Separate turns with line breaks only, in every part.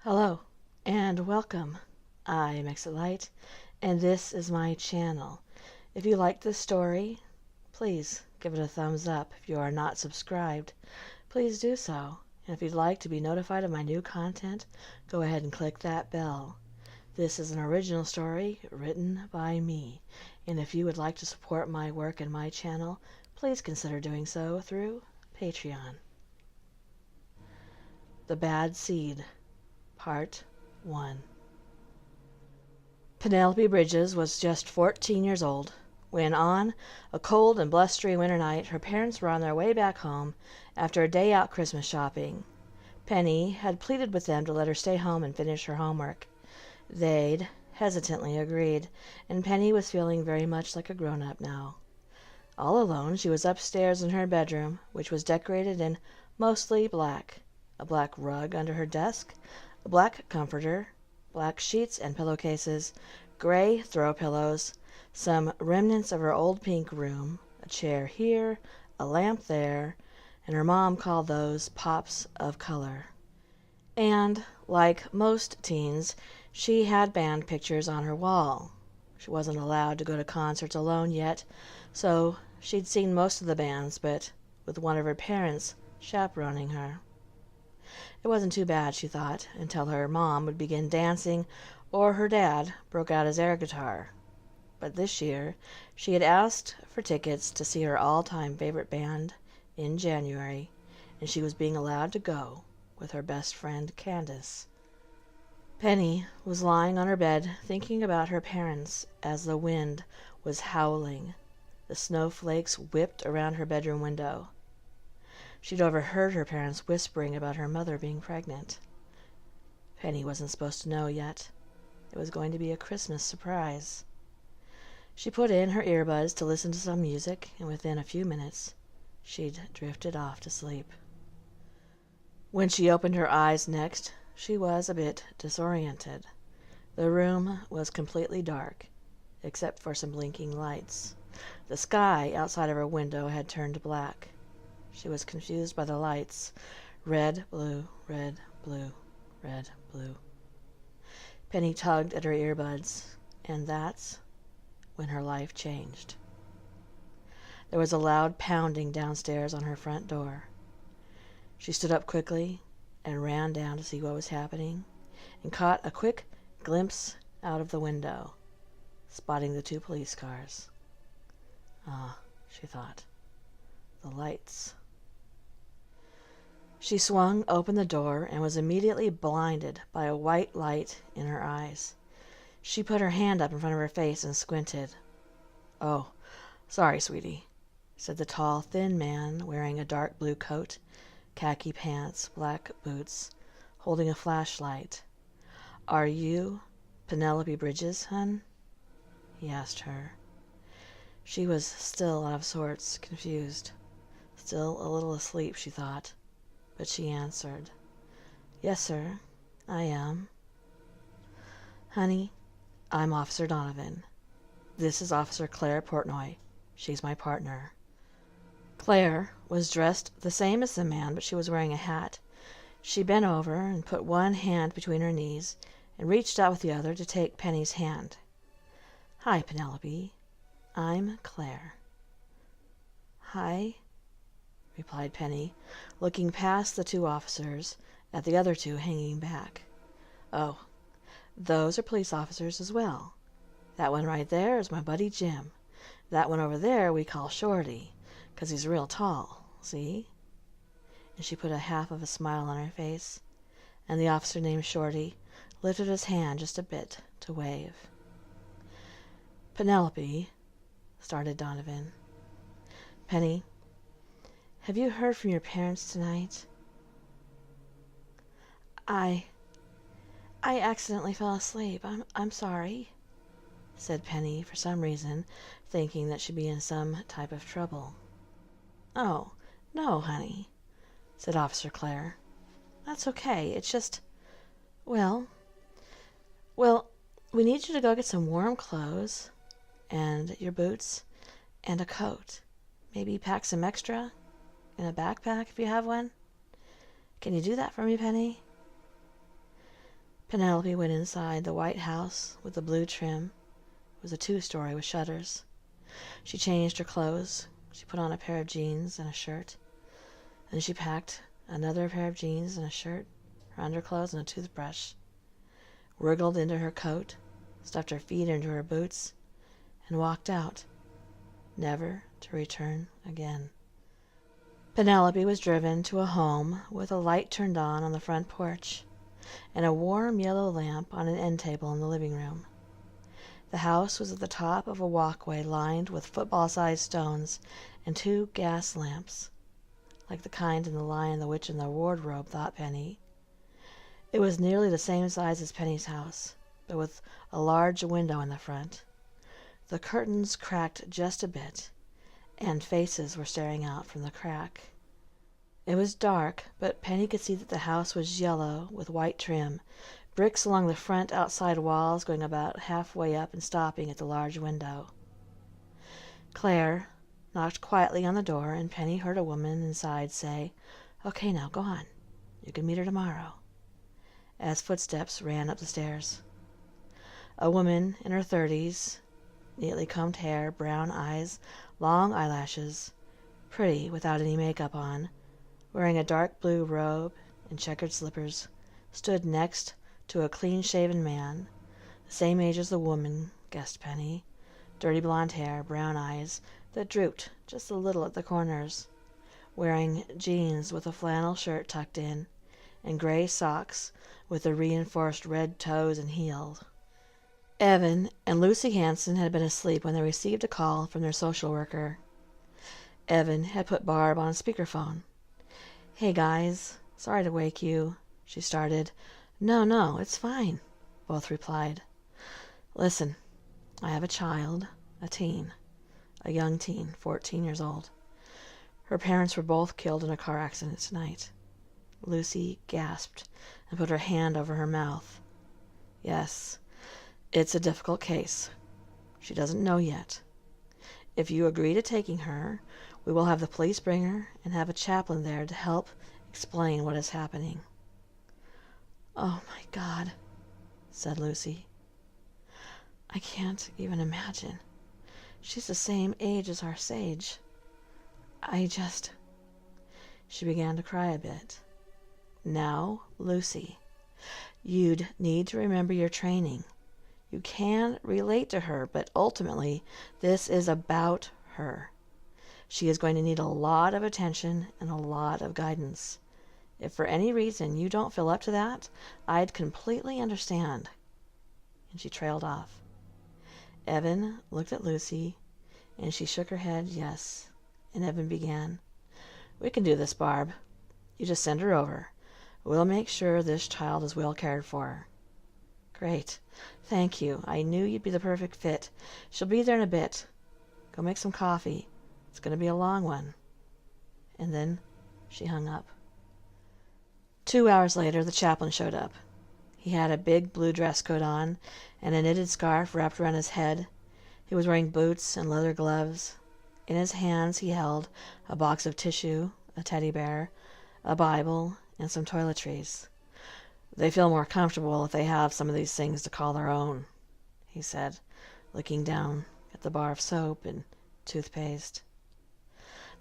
Hello and welcome. I'm Light, and this is my channel. If you like this story, please give it a thumbs up. If you are not subscribed, please do so. And if you'd like to be notified of my new content, go ahead and click that bell. This is an original story written by me, and if you would like to support my work and my channel, please consider doing so through Patreon. The Bad Seed, Part 1. Penelope Bridges was just 14 years old when, on a cold and blustery winter night, her parents were on their way back home after a day out Christmas shopping. Penny had pleaded with them to let her stay home and finish her homework. They'd hesitantly agreed, and Penny was feeling very much like a grown-up now. All alone, she was upstairs in her bedroom, which was decorated in mostly black. A black rug under her desk, a black comforter, black sheets and pillowcases, gray throw pillows, some remnants of her old pink room, a chair here, a lamp there, and her mom called those pops of color. And, like most teens, she had band pictures on her wall. She wasn't allowed to go to concerts alone yet, so she'd seen most of the bands, but with one of her parents chaperoning her. It wasn't too bad, she thought, until her mom would begin dancing or her dad broke out his air guitar. But this year she had asked for tickets to see her all-time favorite band in January, and she was being allowed to go with her best friend Candace. Penny was lying on her bed thinking about her parents as the wind was howling. The snowflakes whipped around her bedroom window. She'd overheard her parents whispering about her mother being pregnant. Penny wasn't supposed to know yet. It was going to be a Christmas surprise. She put in her earbuds to listen to some music, and within a few minutes she'd drifted off to sleep. When she opened her eyes next, she was a bit disoriented. The room was completely dark, except for some blinking lights. The sky outside of her window had turned black. She was confused by the lights. Red, blue, red, blue, red, blue. Penny tugged at her earbuds, and that's when her life changed. There was a loud pounding downstairs on her front door. She stood up quickly and ran down to see what was happening, and caught a quick glimpse out of the window, spotting the 2 police cars. Ah, she thought, the lights. She swung open the door and was immediately blinded by a white light in her eyes. She put her hand up in front of her face and squinted. "Oh, sorry, sweetie," said the tall, thin man wearing a dark blue coat, khaki pants, black boots, holding a flashlight. "Are you Penelope Bridges, hun?" he asked her. She was still out of sorts, confused, still a little asleep, she thought, but she answered, "Yes, sir, I am." "Honey, I'm Officer Donovan. This is Officer Claire Portnoy. She's my partner." Claire was dressed the same as the man, but she was wearing a hat. She bent over and put one hand between her knees and reached out with the other to take Penny's hand. "Hi, Penelope. I'm Claire." "Hi," replied Penny, looking past the 2 officers at the other 2 hanging back. "Oh, those are police officers as well. That one right there is my buddy Jim. That one over there we call Shorty, 'cause he's real tall, see?" And she put a half of a smile on her face, and the officer named Shorty lifted his hand just a bit to wave. "Penelope," started Donovan. "Penny, have you heard from your parents tonight?" I accidentally fell asleep. I'm sorry," said Penny, for some reason thinking that she'd be in some type of trouble. "Oh, no, honey," said Officer Claire. "That's okay. It's just, well, we need you to go get some warm clothes and your boots and a coat. Maybe pack some extra in a backpack if you have one. Can you do that for me, Penny?" Penelope went inside the white house with the blue trim. It was a 2-story with shutters. She changed her clothes. She put on a pair of jeans and a shirt. Then she packed another pair of jeans and a shirt, her underclothes, and a toothbrush, wriggled into her coat, stuffed her feet into her boots, and walked out, never to return again. Penelope was driven to a home with a light turned on the front porch and a warm yellow lamp on an end table in the living room. The house was at the top of a walkway lined with football-sized stones and 2 gas lamps, like the kind in The Lion, the Witch, and the Wardrobe, thought Penny. It was nearly the same size as Penny's house, but with a large window in the front. The curtains cracked just a bit, and faces were staring out from the crack. It was dark, but Penny could see that the house was yellow with white trim, bricks along the front outside walls going about halfway up and stopping at the large window. Claire knocked quietly on the door, and Penny heard a woman inside say, "Okay, now go on. You can meet her tomorrow," as footsteps ran up the stairs. A woman in her 30s, neatly combed hair, brown eyes, long eyelashes, pretty without any makeup on, wearing a dark blue robe and checkered slippers, stood next to a clean-shaven man, the same age as the woman, guessed Penny, dirty blonde hair, brown eyes that drooped just a little at the corners, wearing jeans with a flannel shirt tucked in, and gray socks with the reinforced red toes and heels. Evan and Lucy Hanson had been asleep when they received a call from their social worker. Evan had put Barb on speakerphone. "Hey, guys. Sorry to wake you," she started. No, it's fine," both replied. "Listen, I have a child, a young teen, 14 years old. Her parents were both killed in a car accident tonight." Lucy gasped and put her hand over her mouth. "Yes, it's a difficult case. She doesn't know yet. If you agree to taking her, we will have the police bring her and have a chaplain there to help explain what is happening." "Oh, my God," said Lucy. "I can't even imagine. She's the same age as our Sage. She began to cry a bit. "Now, Lucy, you'd need to remember your training. You can relate to her, but ultimately this is about her. She is going to need a lot of attention and a lot of guidance. If for any reason you don't feel up to that, I'd completely understand." And she trailed off. Evan looked at Lucy, and she shook her head yes, and Evan began, "We can do this, Barb. You just send her over. We'll make sure this child is well cared for." "Great. Thank you. I knew you'd be the perfect fit. She'll be there in a bit. Go make some coffee. It's going to be a long one." And then she hung up. 2 hours later, the chaplain showed up. He had a big blue dress coat on and a knitted scarf wrapped around his head. He was wearing boots and leather gloves. In his hands he held a box of tissue, a teddy bear, a Bible, and some toiletries. "They feel more comfortable if they have some of these things to call their own," he said, looking down at the bar of soap and toothpaste.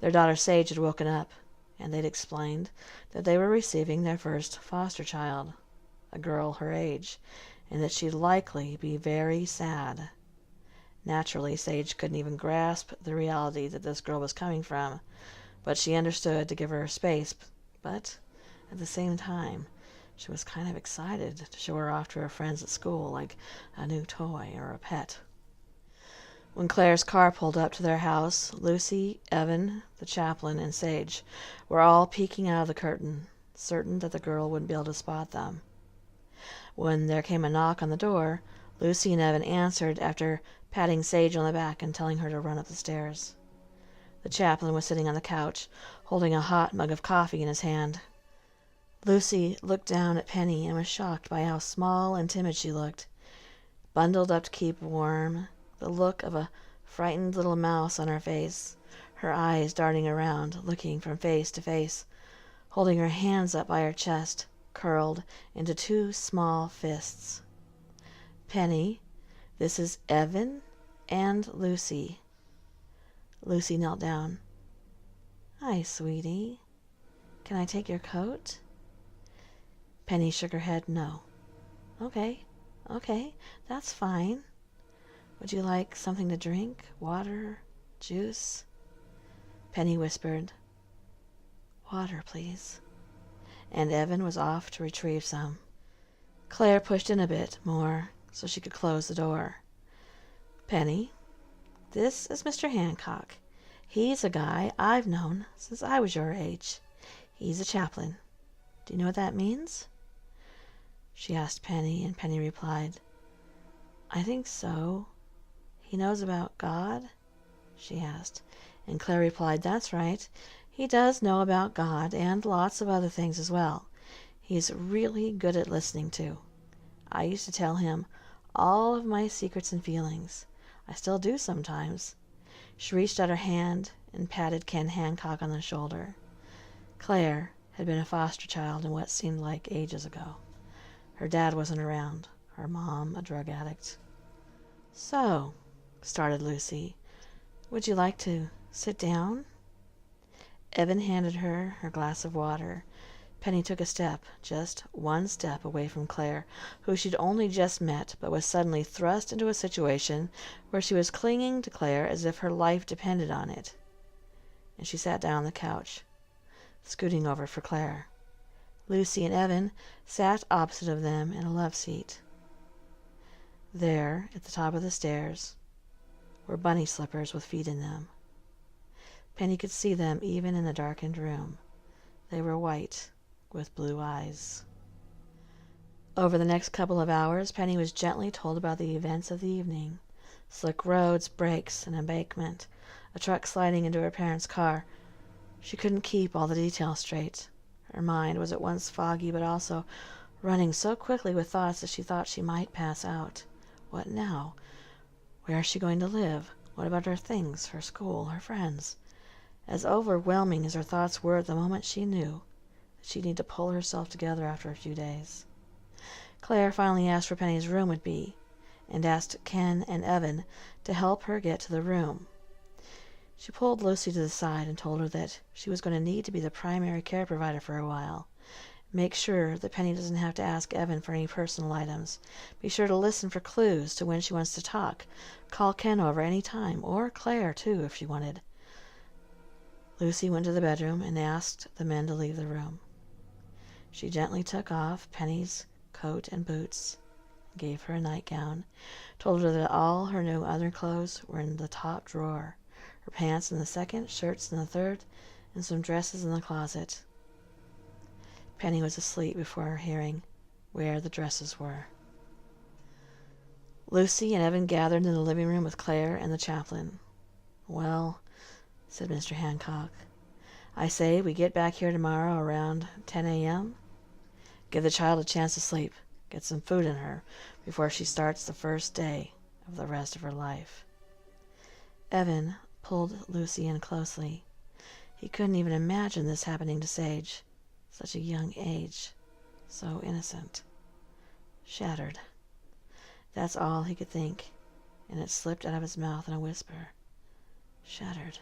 Their daughter Sage had woken up, and they'd explained that they were receiving their first foster child, a girl her age, and that she'd likely be very sad. Naturally, Sage couldn't even grasp the reality that this girl was coming from, but she understood to give her space. But at the same time, she was kind of excited to show her off to her friends at school like a new toy or a pet. When Claire's car pulled up to their house, Lucy, Evan, the chaplain, and Sage were all peeking out of the curtain, certain that the girl wouldn't be able to spot them. When there came a knock on the door, Lucy and Evan answered after patting Sage on the back and telling her to run up the stairs. The chaplain was sitting on the couch, holding a hot mug of coffee in his hand. Lucy looked down at Penny and was shocked by how small and timid she looked, bundled up to keep warm, the look of a frightened little mouse on her face, her eyes darting around, looking from face to face, holding her hands up by her chest. curled into two small fists. "Penny, this is Evan and Lucy." Lucy knelt down. "Hi, sweetie. Can I take your coat?" Penny shook her head no. Okay, that's fine. Would you like something to drink? Water? Juice?" Penny whispered, "Water, please." And Evan was off to retrieve some. Claire pushed in a bit more so she could close the door. "Penny, this is Mr. Hancock. He's a guy I've known since I was your age. He's a chaplain. Do you know what that means?" She asked Penny, and Penny replied, "I think so. He knows about God?" she asked, and Claire replied, "That's right. He does know about God and lots of other things as well. He's really good at listening too. I used to tell him all of my secrets and feelings. I still do sometimes." She reached out her hand and patted Ken Hancock on the shoulder. Claire had been a foster child in what seemed like ages ago. Her dad wasn't around, her mom a drug addict. "So," started Lucy, "would you like to sit down?" Evan handed her her glass of water. Penny took a step, just one step away from Claire, who she'd only just met, but was suddenly thrust into a situation where she was clinging to Claire as if her life depended on it. And she sat down on the couch, scooting over for Claire. Lucy and Evan sat opposite of them in a love seat. There, at the top of the stairs, were bunny slippers with feet in them. Penny could see them even in the darkened room. They were white, with blue eyes. Over the next couple of hours, Penny was gently told about the events of the evening. Slick roads, brakes, an embankment, a truck sliding into her parents' car. She couldn't keep all the details straight. Her mind was at once foggy but also running so quickly with thoughts that she thought she might pass out. What now? Where is she going to live? What about her things, her school, her friends? As overwhelming as her thoughts were at the moment, she knew that she'd need to pull herself together after a few days. Claire finally asked where Penny's room would be, and asked Ken and Evan to help her get to the room. She pulled Lucy to the side and told her that she was going to need to be the primary care provider for a while. Make sure that Penny doesn't have to ask Evan for any personal items. Be sure to listen for clues to when she wants to talk. Call Ken over any time, or Claire, too, if she wanted. Lucy went to the bedroom and asked the men to leave the room. She gently took off Penny's coat and boots, gave her a nightgown, told her that all her new underclothes were in the top drawer, her pants in the second, shirts in the third, and some dresses in the closet. Penny was asleep before hearing where the dresses were. Lucy and Evan gathered in the living room with Claire and the chaplain. "Well," said Mr. Hancock, "I say we get back here tomorrow around 10 a.m. Give the child a chance to sleep, get some food in her before she starts the first day of the rest of her life." Evan pulled Lucy in closely. He couldn't even imagine this happening to Sage. Such a young age, so innocent. Shattered. That's all he could think, and it slipped out of his mouth in a whisper. Shattered.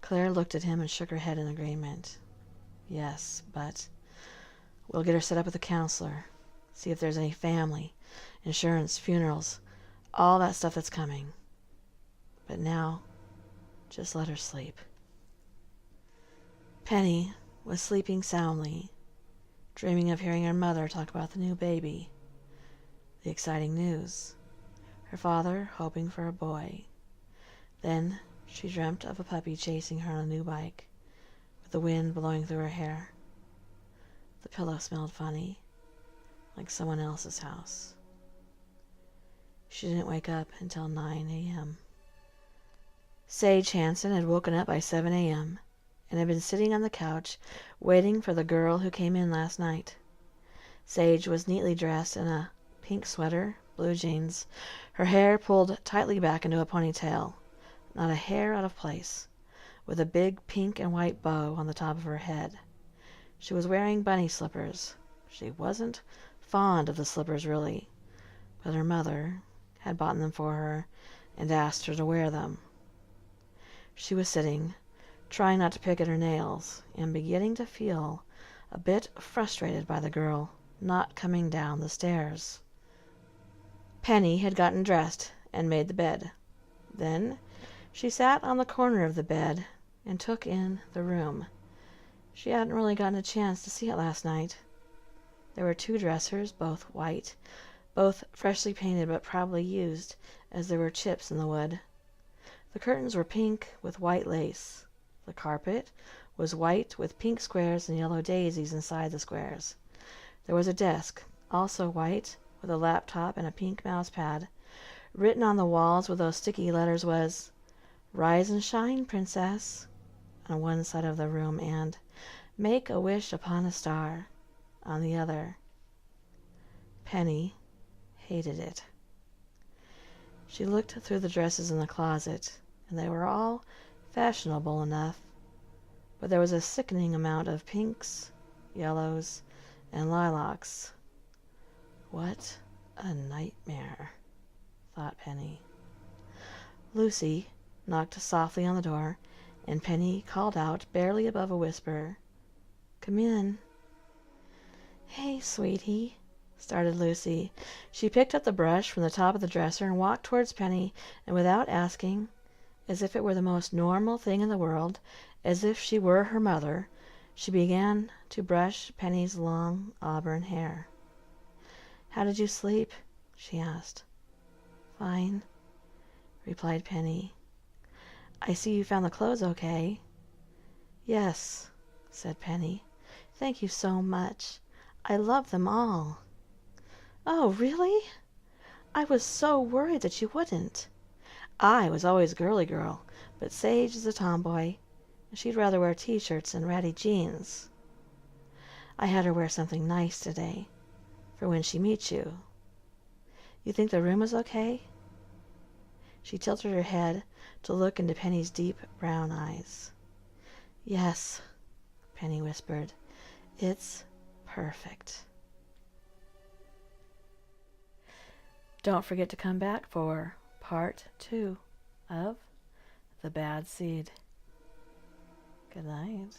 Claire looked at him and shook her head in agreement. "Yes, but we'll get her set up with a counselor, see if there's any family, insurance, funerals, all that stuff that's coming. But now, just let her sleep." Penny was sleeping soundly, dreaming of hearing her mother talk about the new baby, the exciting news, her father hoping for a boy. Then she dreamt of a puppy chasing her on a new bike, with the wind blowing through her hair. The pillow smelled funny, like someone else's house. She didn't wake up until 9 a.m. Sage Hansen had woken up by 7 a.m. and had been sitting on the couch waiting for the girl who came in last night. Sage was neatly dressed in a pink sweater, blue jeans, her hair pulled tightly back into a ponytail, not a hair out of place, with a big pink and white bow on the top of her head. She was wearing bunny slippers. She wasn't fond of the slippers, really, but her mother had bought them for her and asked her to wear them. She was sitting, trying not to pick at her nails, and beginning to feel a bit frustrated by the girl not coming down the stairs. Penny had gotten dressed and made the bed. Then she sat on the corner of the bed and took in the room. She hadn't really gotten a chance to see it last night. There were 2 dressers, both white, both freshly painted but probably used, as there were chips in the wood. The curtains were pink with white lace. The carpet was white with pink squares and yellow daisies inside the squares. There was a desk, also white, with a laptop and a pink mouse pad. Written on the walls with those sticky letters was, "Rise and shine, princess," on one side of the room, and "Make a wish upon a star" on the other. Penny hated it. She looked through the dresses in the closet, and they were all fashionable enough, but there was a sickening amount of pinks, yellows, and lilacs. What a nightmare, thought Penny. Lucy knocked softly on the door, and Penny called out, barely above a whisper, "Come in." "Hey, sweetie," started Lucy. She picked up the brush from the top of the dresser and walked towards Penny, and without asking, as if it were the most normal thing in the world, as if she were her mother, she began to brush Penny's long auburn hair. "How did you sleep?" she asked. "Fine," replied Penny. "I see you found the clothes okay." "Yes," said Penny. "Thank you so much. I love them all." "Oh, really? I was so worried that you wouldn't. I was always girly girl, but Sage is a tomboy, and she'd rather wear t-shirts and ratty jeans. I had her wear something nice today, for when she meets you. You think the room is okay?" She tilted her head to look into Penny's deep brown eyes. "Yes," Penny whispered. "It's perfect." Don't forget to come back for part 2 of The Bad Seed. Good night.